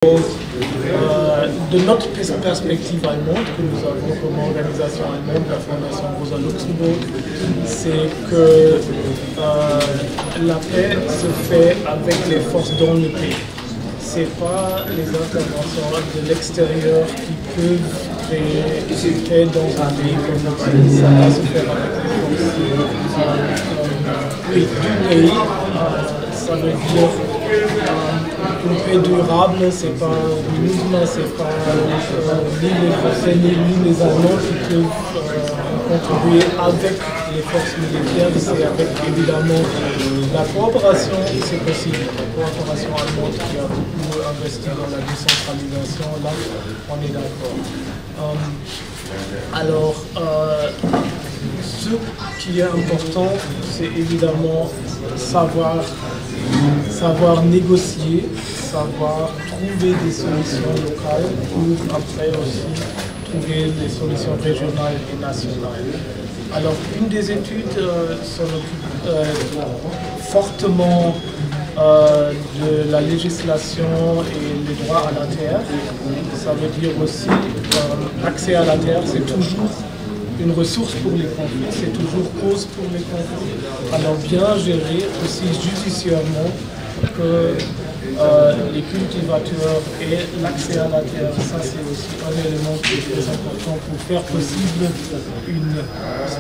De notre perspective allemande, que nous avons comme organisation allemande, la Fondation Rosa Luxemburg, c'est que la paix se fait avec les forces dans le pays. Ce n'est pas les interventions de l'extérieur qui peuvent créer une paix dans un pays comme le pays. Ça va se faire avec les forces du pays. Ça veut dire une paix durable, c'est pas l'UNISM, c'est pas ni les Français ni les Allemands qui peuvent contribuer avec les forces militaires, c'est avec évidemment la coopération, c'est possible, la coopération allemande qui a beaucoup investi dans la décentralisation, là on est d'accord. Alors, ce qui est important, c'est évidemment savoir négocier, savoir trouver des solutions locales pour après aussi trouver des solutions régionales et nationales. Alors, une des études s'en occupe fortement de la législation et les droits à la terre. Ça veut dire aussi l'accès à la terre, c'est toujours une ressource pour les conflits, c'est toujours cause pour les conflits. Alors bien gérer aussi judiciairement que les cultivateurs et l'accès à la terre, ça c'est aussi un élément qui est très important pour faire possible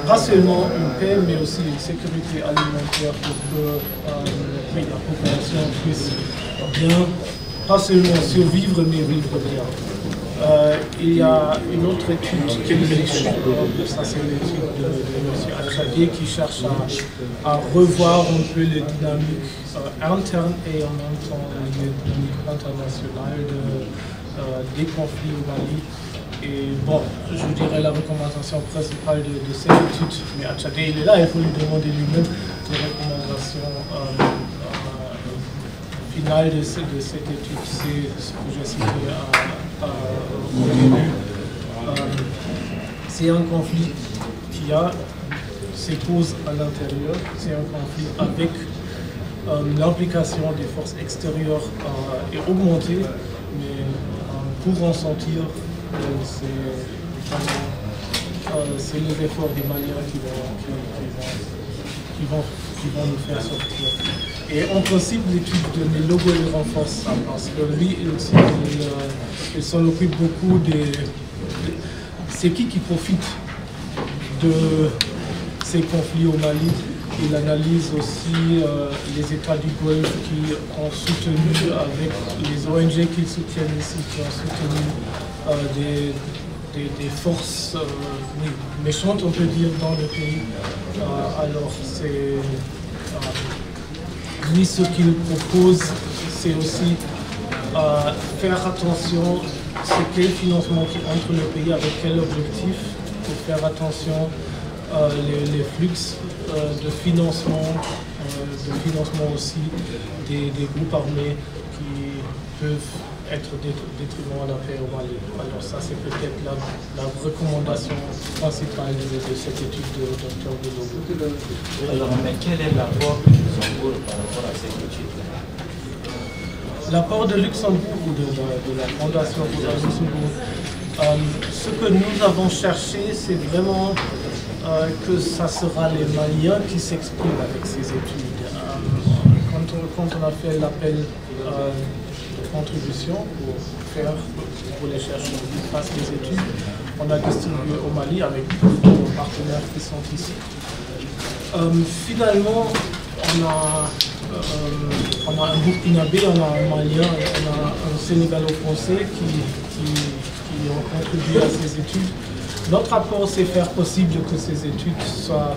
pas seulement une paix, mais aussi une sécurité alimentaire pour que la population puisse bien, pas seulement survivre, mais vivre bien. Il y a une autre étude qui est ça c'est l'étude de M. Al-Chadé qui cherche à revoir un peu les dynamiques internes et en même temps les dynamiques internationales des conflits au Mali. Et bon, je dirais la recommandation principale de cette étude, mais Al-Chadé il est là, il faut lui demander lui-même les recommandations finales de cette étude, c'est ce que j'ai cité au début. C'est un conflit qui a ses causes à l'intérieur, c'est un conflit avec l'implication des forces extérieures est augmentée, mais pour en sortir, c'est les efforts des Maliens qui vont nous faire sortir. Et en principe, l'étude de Mélogo le renforce ça, parce que lui, il s'en occupe beaucoup c'est qui profite de ces conflits au Mali. Il analyse aussi les États du Golfe qui ont soutenu, avec les ONG qui soutiennent ici, qui ont soutenu des forces méchantes, on peut dire, dans le pays. Alors, lui, ce qu'il propose, c'est aussi faire attention à quel financement qui entre le pays, avec quel objectif, pour faire attention les flux de financement aussi des groupes armés qui peuvent être détriment à la paix au Mali. Alors ça, c'est peut-être la recommandation principale de cette étude de Dr. Mélogo. Alors, mais quel est l'apport de Luxembourg par rapport à cette étude-là? L'apport de Luxembourg ou de la Fondation Rosa Luxembourg, ce que nous avons cherché, c'est vraiment que ça sera les Maliens qui s'expriment avec ces études. Quand on a fait l'appel de contribution pour les chercheurs qui fassent des études, on a distribué au Mali avec nos partenaires qui sont ici. Finalement, on a un Burkinabé, on a un Malien, on a un Sénégalo-Français qui ont contribué à ces études. Notre apport, c'est faire possible que ces études soient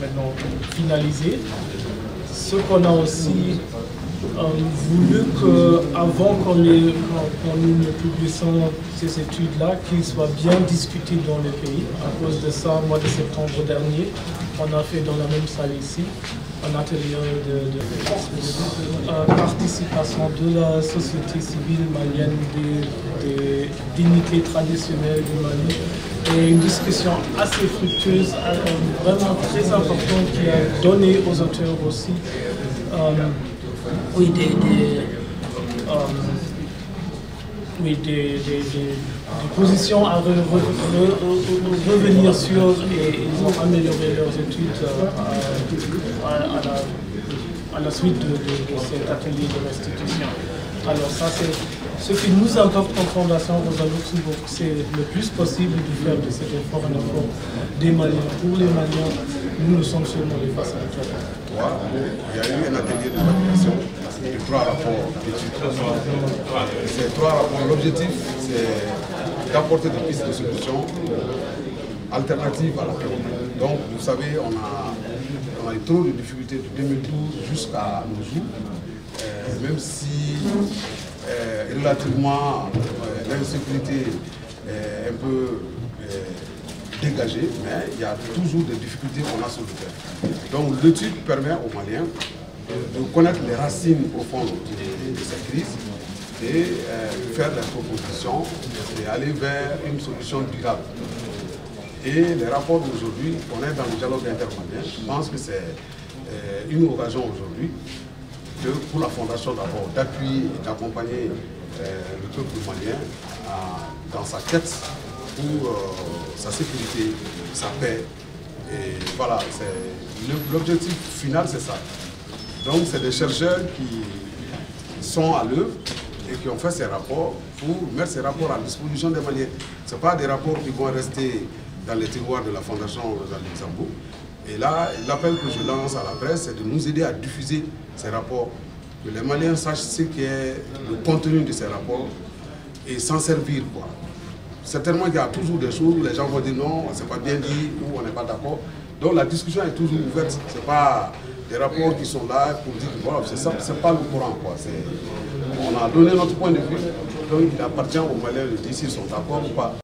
maintenant finalisées. Ce qu'on a aussi voulu qu'avant qu'on nous publions ces études-là, qu'ils soient bien discutés dans le pays. À cause de ça, au mois de septembre dernier, on a fait dans la même salle ici un atelier de participation de la société civile malienne, des dignités traditionnelles du Mali, et une discussion assez fructueuse, vraiment très importante, qui a donné aux auteurs aussi oui, des positions à revenir sur, et ils ont amélioré leurs études à la suite de cet atelier de restitution. Alors ça, c'est ce qui nous importe comme Fondation Rosa Luxembourg, c'est le plus possible de faire de cet effort un effort des Maliens. Pour les Maliens, nous sommes seulement les facilitateurs. Il y a eu un atelier de validation de 3 rapports d'études. Ces 3 rapports, l'objectif, c'est d'apporter des pistes de solutions alternatives à la paix. Donc, vous savez, on a eu trop de difficultés de 2012 jusqu'à nos jours, même si relativement l'insécurité est un peu dégagée, mais il y a toujours des difficultés qu'on a sur le terrain. Donc l'étude permet aux Maliens de connaître les racines profondes de cette crise et faire des propositions et aller vers une solution durable. Et les rapports d'aujourd'hui, on est dans le dialogue intermalien. Je pense que c'est une occasion aujourd'hui pour la Fondation d'abord d'appuyer et d'accompagner le peuple malien dans sa quête pour sa sécurité, sa paix. Et voilà, l'objectif final, c'est ça. Donc c'est des chercheurs qui sont à l'œuvre et qui ont fait ces rapports pour mettre ces rapports à disposition des Maliens. Ce ne sont pas des rapports qui vont rester dans les tiroirs de la Fondation Rosa Luxembourg. Et là, l'appel que je lance à la presse, c'est de nous aider à diffuser ces rapports, que les Maliens sachent ce qu'est le contenu de ces rapports et s'en servir, quoi. Certainement qu'il y a toujours des choses où les gens vont dire non, c'est pas bien dit, ou on n'est pas d'accord. Donc la discussion est toujours ouverte. Ce n'est pas des rapports qui sont là pour dire que voilà, c'est pas le courant, quoi. On a donné notre point de vue, donc il appartient aux Maliens de dire s'ils sont d'accord ou pas.